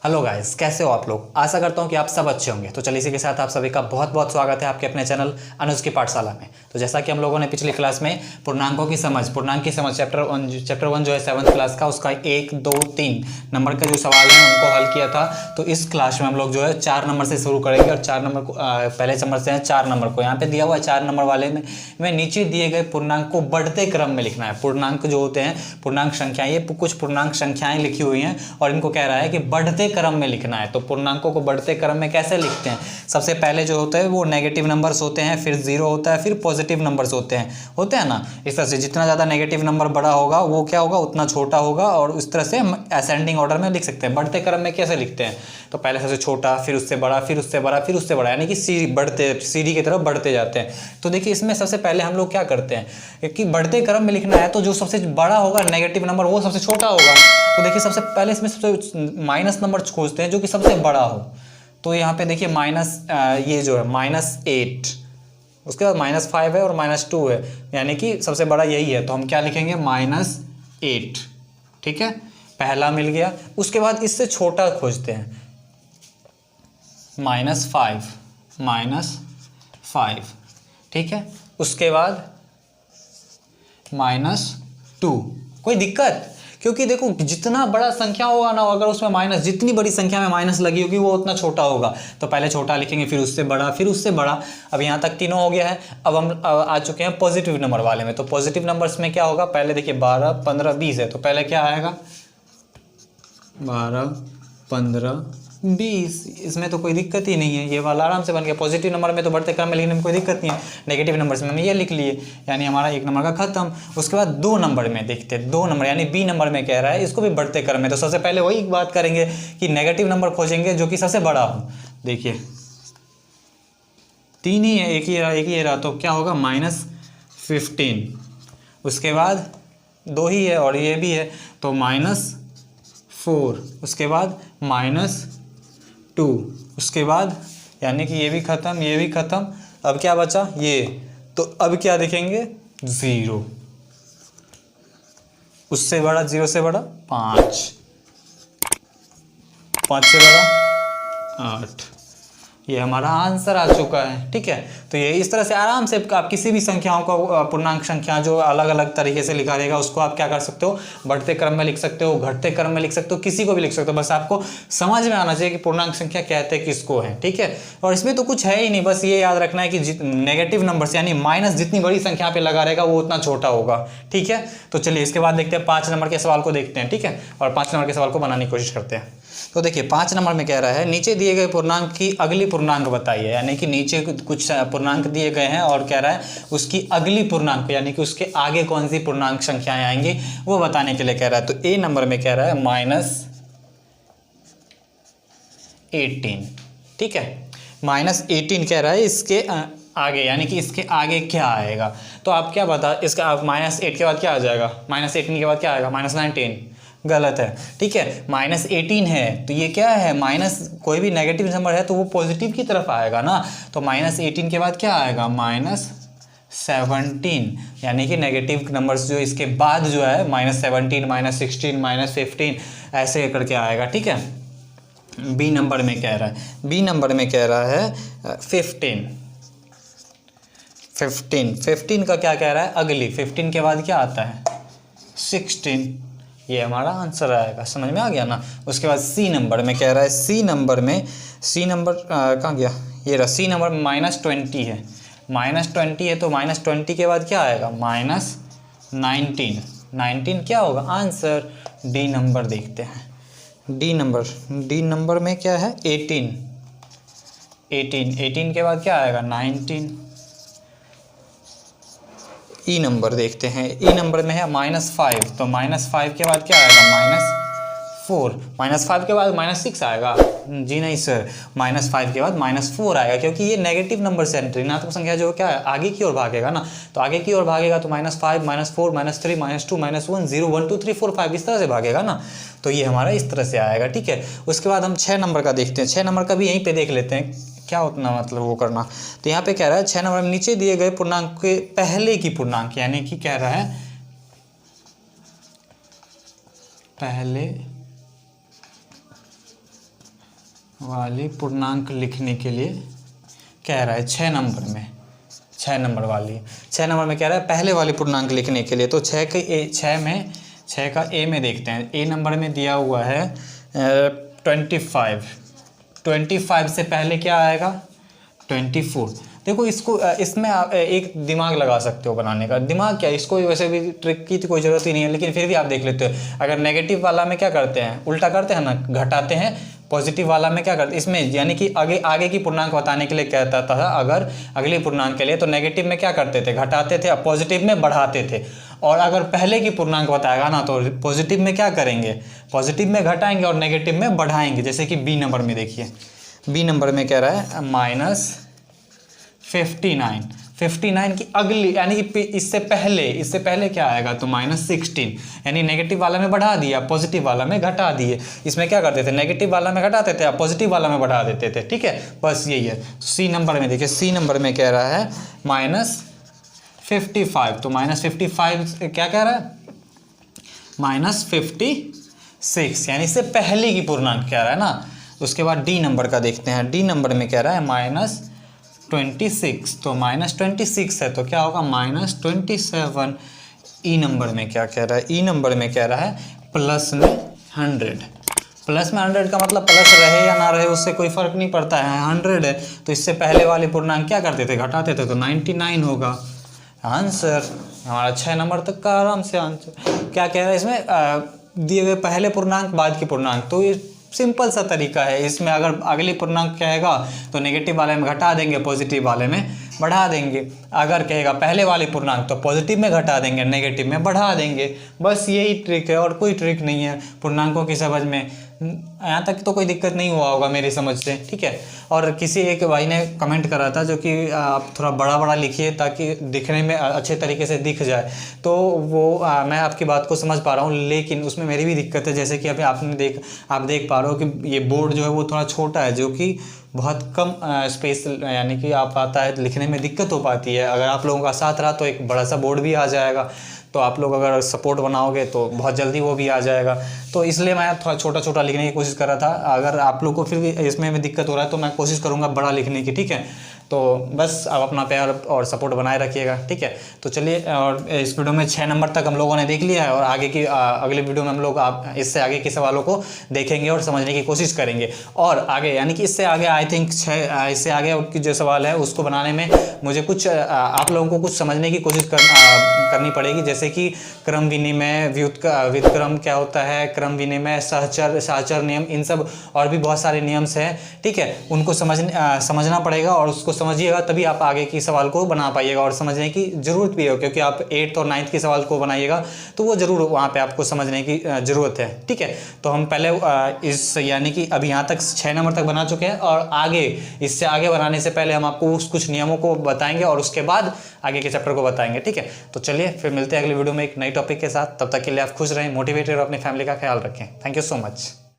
Hello guys, कैसे हो आप लोग। आशा करता हूं कि आप सब अच्छे होंगे। तो चलिए इसी के साथ आप सभी का बहुत बहुत स्वागत है आपके अपने चैनल अनुज की पाठशाला में। तो जैसा कि हम लोगों ने पिछली क्लास में पूर्णांक की समझ चैप्टर वन जो है 7th क्लास का, उसका 1, 2, 3 नंबर के जो सवाल हैं उनको हल किया था। तो इस क्लास में हम लोग जो है 4 नंबर से शुरू करेंगे और 4 नंबर को पहले समझते हैं। 4 नंबर को यहाँ पे दिया हुआ है। 4 नंबर वाले में नीचे दिए गए पूर्णांक को बढ़ते क्रम में लिखना है। पूर्णांक जो होते हैं, पूर्णांक संख्याएं, ये कुछ पूर्णांक संख्याएं लिखी हुई हैं और इनको कह रहा है कि बढ़ते क्रम में लिखना है। तो पूर्णांकों को बढ़ते क्रम में कैसे लिखते हैं? सबसे पहले जो होता है वो नेगेटिव नंबर्स होते हैं, फिर जीरो होता है, फिर पॉजिटिव नंबर्स होते हैं ना। इस तरह से जितना ज़्यादा नेगेटिव नंबर बड़ा होगा वो क्या होगा, उतना छोटा होगा। और इस तरह से हम असेंडिंग ऑर्डर में लिख सकते हैं। बढ़ते क्रम में कैसे लिखते हैं? तो पहले सबसे छोटा, फिर उससे बड़ा, फिर उससे बड़ा, फिर उससे बड़ा, यानी कि सीढ़ी की तरफ बढ़ते जाते हैं। तो देखिए इसमें सबसे पहले हम लोग क्या करते हैं कि बढ़ते क्रम में लिखना है तो जो सबसे बड़ा होगा नेगेटिव नंबर वो सबसे छोटा होगा। तो देखिए सबसे पहले इसमें सबसे माइनस नंबर खोजते हैं जो कि सबसे बड़ा हो। तो यहाँ पे देखिए ये जो है -8, उसके बाद -5 है और -2 है, यानी कि सबसे बड़ा यही है। तो हम क्या लिखेंगे? -8। ठीक है, पहला मिल गया। उसके बाद इससे छोटा खोजते हैं, -5। ठीक है, उसके बाद -2। कोई दिक्कत? क्योंकि देखो जितना बड़ा संख्या होगा ना, अगर उसमें माइनस, जितनी बड़ी संख्या में माइनस लगी होगी वो उतना छोटा होगा। तो पहले छोटा लिखेंगे, फिर उससे बड़ा, फिर उससे बड़ा। अब यहाँ तक तीनों हो गया है। अब हम आ चुके हैं पॉजिटिव नंबर वाले में। तो पॉजिटिव नंबर्स में क्या होगा? पहले देखिए 12, 15, 20 है, तो पहले क्या आएगा? 12, 15, 20। इसमें तो कोई दिक्कत ही नहीं है, ये वाला आराम से बन गया। पॉजिटिव नंबर में तो बढ़ते क्रम में लिखने में कोई दिक्कत नहीं है। नेगेटिव नंबर्स में हम ये लिख लिए, यानी हमारा 1 नंबर का खत्म। उसके बाद 2 नंबर में देखते हैं। 2 नंबर यानी बी नंबर में कह रहा है, इसको भी बढ़ते क्रम में। तो सबसे पहले वही बात करेंगे कि नेगेटिव नंबर खोजेंगे जो कि सबसे बड़ा हो। देखिए 3 ही है, एक ही रहा, तो क्या होगा? -15। उसके बाद 2 ही है और ये भी है, तो -4। उसके बाद -2। उसके बाद यानी कि ये भी ख़त्म, ये भी ख़त्म। अब क्या बचा? ये। तो अब क्या लिखेंगे? 0। उससे बड़ा, 0 से बड़ा 5, 5 से बड़ा 8। ये हमारा आंसर आ चुका है। ठीक है, तो ये इस तरह से आराम से आप किसी भी संख्याओं का, पूर्णांक संख्या जो अलग अलग तरीके से लिखा रहेगा उसको आप क्या कर सकते हो? बढ़ते क्रम में लिख सकते हो, घटते क्रम में लिख सकते हो, किसी को भी लिख सकते हो। बस आपको समझ में आना चाहिए कि पूर्णांक संख्या कहते किसको है। ठीक है, और इसमें तो कुछ है ही नहीं, बस ये याद रखना है कि नेगेटिव नंबर यानी माइनस जितनी बड़ी संख्या पे लगा रहेगा वो उतना छोटा होगा। ठीक है, तो चलिए इसके बाद देखते हैं 5 नंबर के सवाल को देखते हैं। ठीक है, और 5 नंबर के सवाल को बनाने की कोशिश करते हैं। तो देखिए 5 नंबर में कह रहा है, नीचे दिए गए पूर्णांक की अगली पूर्णांक बताइए। यानी कि नीचे कुछ पूर्णांक दिए गए हैं और कह रहा है उसकी अगली पूर्णांक, यानी कि उसके आगे कौन सी पूर्णांक संख्याएं आएंगी वो बताने के लिए कह रहा है। तो ए नंबर में कह रहा है -18। ठीक है, -18 कह रहा है इसके आगे, यानी कि इसके आगे क्या आएगा? तो आप क्या बता, इसका -8 के बाद क्या आ जाएगा? -18 के बाद क्या आएगा? -19। गलत है। ठीक है, -18 है तो ये क्या है? माइनस, कोई भी नेगेटिव नंबर है तो वो पॉजिटिव की तरफ आएगा ना। तो -18 के बाद क्या आएगा? -17, यानी कि नेगेटिव नंबर्स जो इसके बाद जो है -17, -16, -15 ऐसे करके आएगा। ठीक है, बी नंबर में कह रहा है, 15 का क्या कह रहा है? अगली 15 के बाद क्या आता है? 16। ये हमारा आंसर आएगा। समझ में आ गया ना। उसके बाद सी नंबर में कह रहा है, सी नंबर कहाँ गया? ये रहा, सी नंबर -20 है। -20 है तो -20 के बाद क्या आएगा? -19 क्या होगा आंसर? डी नंबर देखते हैं। डी नंबर में क्या है? 18 के बाद क्या आएगा? 19। ई नंबर देखते हैं। ई नंबर में है -5, तो -5 के बाद क्या आएगा? -4। -5 के बाद -6 आएगा? जी नहीं सर, -5 के बाद -4 आएगा, क्योंकि ये नेगेटिव नंबर से ऋणात्मक संख्या जो क्या है आगे की ओर भागेगा ना। तो आगे की ओर भागेगा तो -5, -4, -3, -2, -1, 0, 1, 2, 3, 4, 5 इस तरह से भागेगा ना। तो ये हमारा इस तरह से आएगा। ठीक है, उसके बाद हम 6 नंबर का देखते हैं। 6 नंबर का भी यहीं पे देख लेते हैं, क्या उतना मतलब वो करना। तो यहाँ पे कह रहा है 6 नंबर में नीचे दिए गए पूर्णांक के पहले की पूर्णांक, यानी कि कह रहा है पहले वाली पूर्णांक लिखने के लिए कह रहा है 6 नंबर में, 6 नंबर वाली, 6 नंबर में कह रहा है पहले वाली पूर्णांक लिखने के लिए। तो 6 का ए में देखते हैं। ए नंबर में दिया हुआ है 25 से पहले क्या आएगा 24। देखो इसको इसमें आप एक दिमाग लगा सकते हो बनाने का। दिमाग क्या, इसको वैसे भी ट्रिक की तो कोई ज़रूरत ही नहीं है, लेकिन फिर भी आप देख लेते हो। अगर नेगेटिव वाला में क्या करते हैं, उल्टा करते हैं ना, घटाते हैं। पॉजिटिव वाला में क्या करते हैं, इसमें यानी कि आगे की पूर्णांक बताने के लिए कहता था अगर अगली पूर्णांक के लिए, तो नेगेटिव में क्या करते थे, घटाते थे, और पॉजिटिव में बढ़ाते थे। और अगर पहले की पूर्णांक बताएगा ना तो पॉजिटिव में क्या करेंगे, पॉजिटिव में घटाएंगे और नेगेटिव में बढ़ाएंगे। जैसे कि बी नंबर में देखिए, बी नंबर में कह रहा है -59 की अगली, यानी कि इससे पहले क्या आएगा, तो -16, यानी नेगेटिव वाला में बढ़ा दिया, पॉजिटिव वाला में घटा दिए। इसमें क्या करते थे, नेगेटिव वाला में घटाते थे, पॉजिटिव वाला में बढ़ा देते थे। ठीक है, बस यही है। सी नंबर में देखिए, सी नंबर में कह रहा है -55, तो -55 क्या कह रहा है, -56, यानी इससे पहले की पूर्णांक कह रहा है ना। उसके बाद डी नंबर का देखते हैं। डी नंबर में कह रहा है -26, तो -26 है तो क्या होगा -27। ई नंबर में क्या कह रहा है, ई नंबर में कह रहा है प्लस में 100। प्लस में 100 का मतलब प्लस रहे या ना रहे उससे कोई फ़र्क नहीं पड़ता है, 100 है। तो इससे पहले वाले पूर्णांक क्या करते थे, घटाते थे, तो 99 होगा आंसर हमारा। 6 नंबर तक का आराम से आंसर। क्या कह रहा है इसमें, दिए गए पहले पूर्णांक बाद की पूर्णांक, तो ये सिंपल सा तरीका है। इसमें अगर अगली पूर्णांक कहेगा तो नेगेटिव वाले में घटा देंगे, पॉजिटिव वाले में बढ़ा देंगे। अगर कहेगा पहले वाली पूर्णांक तो पॉजिटिव में घटा देंगे, नेगेटिव में बढ़ा देंगे। बस यही ट्रिक है और कोई ट्रिक नहीं है पूर्णांकों की समझ में। यहाँ तक तो कोई दिक्कत नहीं हुआ होगा मेरी समझ से। ठीक है, और किसी एक भाई ने कमेंट करा था जो कि आप थोड़ा बड़ा बड़ा लिखिए ताकि दिखने में अच्छे तरीके से दिख जाए, तो वो मैं आपकी बात को समझ पा रहा हूँ, लेकिन उसमें मेरी भी दिक्कत है। जैसे कि अभी आप देख पा रहे हो कि ये बोर्ड जो है वो थोड़ा छोटा है, जो कि बहुत कम स्पेस यानी कि आप आता है, लिखने में दिक्कत हो पाती है। अगर आप लोगों का साथ रहा तो एक बड़ा सा बोर्ड भी आ जाएगा, तो आप लोग अगर सपोर्ट बनाओगे तो बहुत जल्दी वो भी आ जाएगा। तो इसलिए मैं थोड़ा छोटा छोटा लिखने की कोशिश कर रहा था। अगर आप लोग को फिर भी इसमें में दिक्कत हो रहा है तो मैं कोशिश करूँगा बड़ा लिखने की। ठीक है, तो बस आप अपना प्यार और सपोर्ट बनाए रखिएगा। ठीक है, तो चलिए, और इस वीडियो में 6 नंबर तक हम लोगों ने देख लिया है, और आगे की अगले वीडियो में हम लोग इससे आगे के सवालों को देखेंगे और समझने की कोशिश करेंगे। और आगे यानी कि इससे आगे आई थिंक इससे आगे की जो सवाल है उसको बनाने में मुझे कुछ आप लोगों को कुछ समझने की कोशिश करनी पड़ेगी। जैसे कि क्रम विनिमय, व्युत्क्रम क्या होता है, क्रम विनिमय, सहचर नियम, इन सब और भी बहुत सारे नियम्स हैं। ठीक है, उनको समझना पड़ेगा, और उसको समझिएगा तभी आप आगे की सवाल को बना पाइएगा। और समझने की ज़रूरत भी है, क्योंकि आप 8th और 9th के सवाल को बनाइएगा तो वो ज़रूर वहाँ पे आपको समझने की ज़रूरत है। ठीक है, तो हम पहले इस यानी कि अभी यहाँ तक 6 नंबर तक बना चुके हैं, और आगे इससे आगे बनाने से पहले हम आपको कुछ नियमों को बताएंगे और उसके बाद आगे के चैप्टर को बताएंगे। ठीक है, तो चलिए फिर मिलते हैं अगले वीडियो में एक नई टॉपिक के साथ। तब तक के लिए आप खुश रहें, मोटिवेटेड और अपनी फैमिली का ख्याल रखें। Thank you so much.